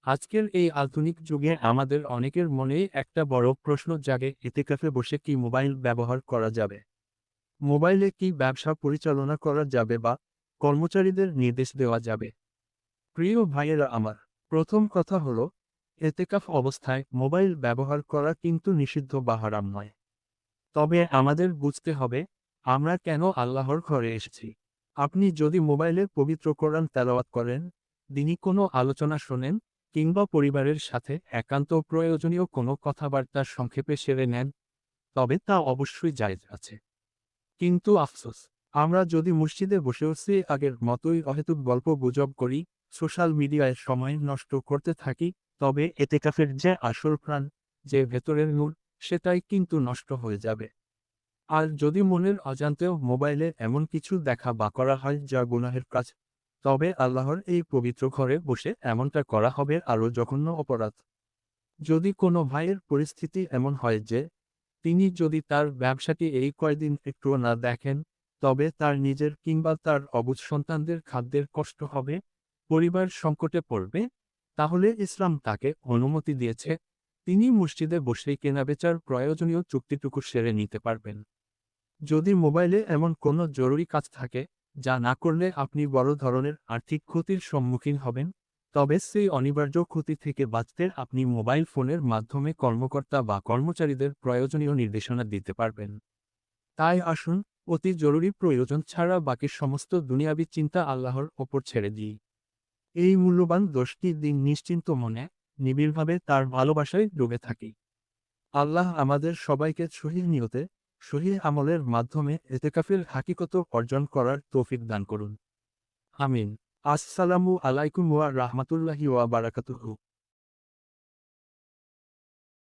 আজকের এই আধুনিক যুগে আমাদের অনেকের মনেই একটা বড় প্রশ্ন জাগে, ইতিকাফে বসে কি মোবাইল ব্যবহার করা যাবে? মোবাইলে কি ব্যবসা পরিচালনা করা যাবে বা কর্মচারীদের নির্দেশ দেওয়া যাবে? প্রিয় ভাইয়েরা আমার, প্রথম কথা হলো, এতেকাফ অবস্থায় মোবাইল ব্যবহার করা কিন্তু নিষিদ্ধ বা হারাম নয়। তবে আমাদের বুঝতে হবে, আমরা কেন আল্লাহর ঘরে এসেছি। আপনি যদি মোবাইলে পবিত্র কোরআন তেলাওয়াত করেন, দিনী কোনো আলোচনা শোনেন, কিংবা পরিবারের সাথে একান্ত প্রয়োজনীয় কোনো কথাবার্তা সংক্ষেপে সেরে নেন, তবে তা অবশ্যই জায়েজ আছে। কিন্তু আফসোস, আমরা যদি মসজিদে বসেও সে আগের মতোই অহেতুক গল্প গুজব করি, সোশ্যাল মিডিয়ায় সময় নষ্ট করতে থাকি, তবে এতেকাফের যে আসল প্রাণ, যে ভেতরের নূর, সেটাই কিন্তু নষ্ট হয়ে যাবে। আর যদি মনের অজান্তেও মোবাইলে এমন কিছু দেখা বা করা হয় যা গুনাহের কাজ, তবে আল্লাহর এই পবিত্র ঘরে বসে এমনটা করা হবে আরও জঘন্য অপরাধ। যদি কোনো ভাইয়ের পরিস্থিতি এমন হয় যে তিনি যদি তার ব্যবসাটি এই কয়দিন একটুও না দেখেন, তবে তার নিজের কিংবা তার অবুঝ সন্তানদের খাদ্যের কষ্ট হবে, পরিবার সংকটে পড়বে, তাহলে ইসলাম তাকে অনুমতি দিয়েছে, তিনি মসজিদে বসেই কেনাবেচার প্রয়োজনীয় চুক্তিটুকু সেরে নিতে পারবেন। যদি মোবাইলে এমন কোনো জরুরি কাজ থাকে, যা না করলে আপনি বড় ধরনের আর্থিক ক্ষতির সম্মুখীন হবেন, তবে সেই অনিবার্য ক্ষতি থেকে বাঁচতে আপনি মোবাইল ফোনের মাধ্যমে কর্মকর্তা বা কর্মচারীদের প্রয়োজনীয় নির্দেশনা দিতে পারবেন। তাই আসুন, অতি জরুরি প্রয়োজন ছাড়া বাকি সমস্ত দুনিয়াবি চিন্তা আল্লাহর ওপর ছেড়ে দিই। এই মূল্যবান 10টি দিন নিশ্চিন্ত মনে, নিবিড়ভাবে তার ভালোবাসায় ডুবে থাকি। আল্লাহ আমাদের সবাইকে সহিহ নিয়তে, সহিহ আমলের মাধ্যমে এতেকাফের হাকিকত অর্জন করার তৌফিক দান করুন। আমিন। আসসালামু আলাইকুম ওয়া রাহমাতুল্লাহি ওয়া বারাকাতুহু।